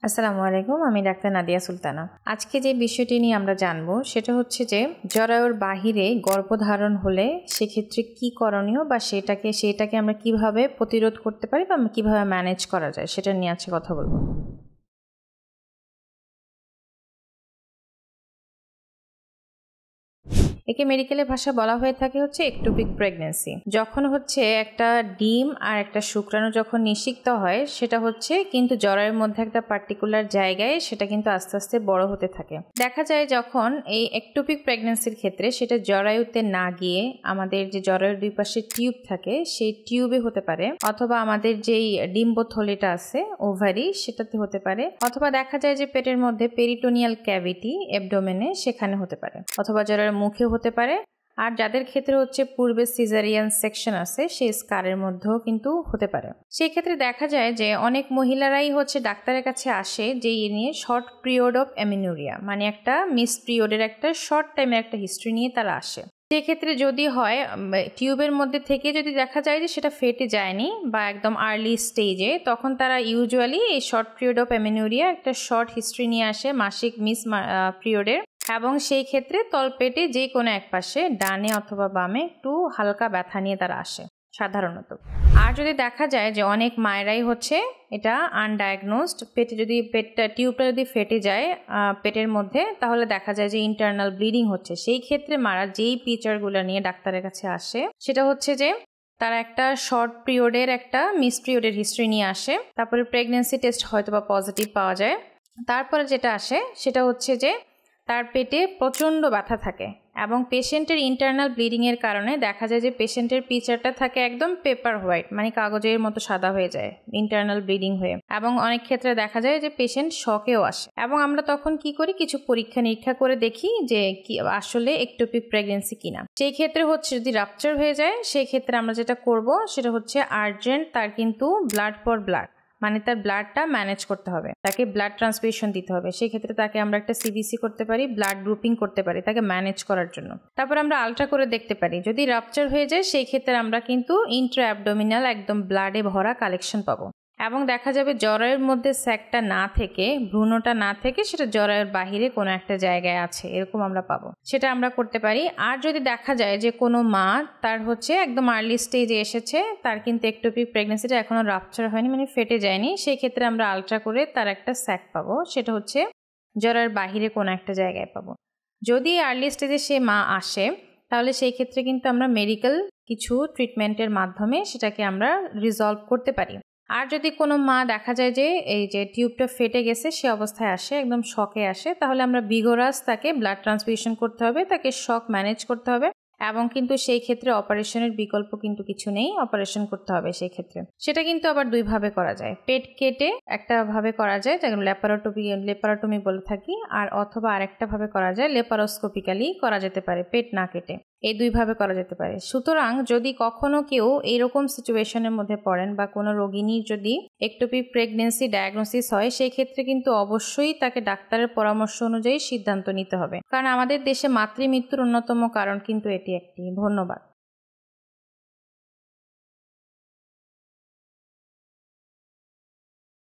আসসালামু আলাইকুম, আমি ডাক্তার নাদিয়া সুলতানা। আজকে যে বিষয়টি নিয়ে আমরা জানবো সেটা হচ্ছে যে জরায়ুর বাহিরে গর্ভধারণ হলে সেক্ষেত্রে কি করণীয় বা সেটাকে আমরা কিভাবে প্রতিরোধ করতে পারি বা কিভাবে ম্যানেজ করা যায় সেটা নিয়ে আজকে কথা বলবো। একে মেডিকেলের ভাষায় বলা হয়ে থাকে হচ্ছে একটোপিক প্রেগন্যান্সি। যখন হচ্ছে একটা ডিম আর একটা শুক্রাণু যখন নিষিক্ত হয় সেটা হচ্ছে কিন্তু জরায়ুর মধ্যে একটা পার্টিকুলার জায়গায় সেটা কিন্তু আস্তে আস্তে বড় হতে থাকে। দেখা যায় যখন এই একটোপিক প্রেগন্যান্সির ক্ষেত্রে সেটা জরায়ুতে না গিয়ে আমাদের যে জরায়ুর দুই পাশে টিউব থাকে সেই টিউবে হতে পারে, অথবা আমাদের যেই ডিম্বথলিটা আছে ওভারি সেটাতে হতে পারে, অথবা দেখা যায় যে পেটের মধ্যে পেরিটোনিয়াল ক্যাভিটি অ্যাবডোমেনে সেখানে হতে পারে, অথবা জরায়ুর মুখে হতে পারে। আর যাদের ক্ষেত্রে হচ্ছে পূর্বে সিজারিয়ান সেকশন আছে সেই স্কারের মধ্যেও কিন্তু হতে পারে। সেই ক্ষেত্রে দেখা যায় যে অনেক মহিলারাই হচ্ছে ডাক্তারের কাছে আসে যে এ নিয়ে শর্ট পিরিয়ড অফ অ্যামিনুরিয়া, মানে একটা মিস পিরিয়ডের একটা শর্ট টাইমের একটা হিস্ট্রি নিয়ে তারা আসে। সেক্ষেত্রে যদি হয় টিউবের মধ্যে থেকে যদি দেখা যায় যে সেটা ফেটে যায়নি বা একদম আর্লি স্টেজে, তখন তারা ইউজুয়ালি এই শর্ট পিরিয়ড অফ অ্যামিনুরিয়া একটা শর্ট হিস্ট্রি নিয়ে আসে মাসিক মিস পিরিয়ডের, এবং সেই ক্ষেত্রে তলপেটে যে কোনো এক পাশে ডানে অথবা বামে একটু হালকা ব্যথা নিয়ে তারা আসে সাধারণত। আর যদি দেখা যায় যে অনেক মায়েরাই হচ্ছে এটা আনডায়াগনোসড, টিউবটা যদি ফেটে যায় পেটের মধ্যে, তাহলে দেখা যায় যে ইন্টারনাল ব্লিডিং হচ্ছে। সেই ক্ষেত্রে মারা যেই পিকচারগুলো নিয়ে ডাক্তারের কাছে আসে সেটা হচ্ছে যে তারা একটা শর্ট পিরিয়ডের একটা মিস পিরিয়ডের হিস্ট্রি নিয়ে আসে, তারপরে প্রেগনেন্সি টেস্ট হয়তো বা পজিটিভ পাওয়া যায়। তারপরে যেটা আসে সেটা হচ্ছে যে তার পেটে প্রচণ্ড ব্যথা থাকে এবং পেশেন্টের ইন্টারনাল ব্লিডিংয়ের কারণে দেখা যায় যে পেশেন্টের পিকচারটা থাকে একদম পেপার হোয়াইট, মানে কাগজের মতো সাদা হয়ে যায় ইন্টারনাল ব্লিডিং হয়ে, এবং অনেক ক্ষেত্রে দেখা যায় যে পেশেন্ট শকেও আসে। এবং আমরা তখন কি করি, কিছু পরীক্ষা নিরীক্ষা করে দেখি যে কি আসলে একটোপিক প্রেগনেন্সি কিনা। সেই ক্ষেত্রে হচ্ছে যদি রাপচার হয়ে যায় সেই ক্ষেত্রে আমরা যেটা করব সেটা হচ্ছে আর্জেন্ট তার কিন্তু ব্লাড ফর ব্লাড, মানে তার ব্লাডটা ম্যানেজ করতে হবে, তাকে ব্লাড ট্রান্সফিউশন দিতে হবে। সেই ক্ষেত্রে তাকে আমরা একটা সিবিসি করতে পারি, ব্লাড গ্রুপিং করতে পারি তাকে ম্যানেজ করার জন্য। তারপর আমরা আলট্রা করে দেখতে পারি, যদি রাপচার হয়ে যায় সেই ক্ষেত্রে আমরা কিন্তু ইন্ট্রা অ্যাবডোমিনাল একদম ব্লাডে ভরা কালেকশন পাবো, এবং দেখা যাবে জরায়ুর মধ্যে স্যাকটা না থেকে, ভ্রূণটা না থেকে সেটা জরায়ুর বাহিরে কোনো একটা জায়গায় আছে এরকম আমরা পাবো, সেটা আমরা করতে পারি। আর যদি দেখা যায় যে কোনো মা তার হচ্ছে একদম আর্লি স্টেজে এসেছে, তার কিন্তু একটোপিক প্রেগনেন্সিটা এখনো রাপচার হয়নি, মানে ফেটে যায়নি, সেই ক্ষেত্রে আমরা আলট্রা করে তার একটা স্যাক পাবো, সেটা হচ্ছে জরায়ুর বাহিরে কোনো একটা জায়গায় পাবো। যদি আর্লি স্টেজে সে মা আসে তাহলে সেই ক্ষেত্রে কিন্তু আমরা মেডিকেল কিছু ট্রিটমেন্টের মাধ্যমে সেটাকে আমরা রিজলভ করতে পারি। আর যদি কোনো মা দেখা যায় যে এই যে টিউবটা ফেটে গেছে সে অবস্থায় আসে, একদম শকে আসে, তাহলে আমরা বিগোরাস তাকে ব্লাড ট্রান্সফিউশন করতে হবে, তাকে শক ম্যানেজ করতে হবে, এবং কিন্তু সেই ক্ষেত্রে অপারেশনের বিকল্প কিন্তু কিছু নেই, অপারেশন করতে হবে সেই ক্ষেত্রে। সেটা কিন্তু আবার দুইভাবে করা যায়, পেট কেটে একটা ভাবে করা যায় যেমন লেপারোটমি বলে থাকি, আর অথবা আরেকটা ভাবে করা যায় লেপারোস্কোপিক্যালি করা যেতে পারে, পেট না কেটে। এই দুইভাবে করা যেতে পারে। সুতরাং যদি কখনো কেউ এইরকম সিচুয়েশনের মধ্যে পড়েন বা কোনো রোগিনীর যদি একটোপিক প্রেগনেন্সি ডায়াগনোসিস হয় সেই ক্ষেত্রে কিন্তু অবশ্যই তাকে ডাক্তারের পরামর্শ অনুযায়ী সিদ্ধান্ত নিতে হবে, কারণ আমাদের দেশে মাতৃমৃত্যুর অন্যতম কারণ কিন্তু এটি একটি। ধন্যবাদ।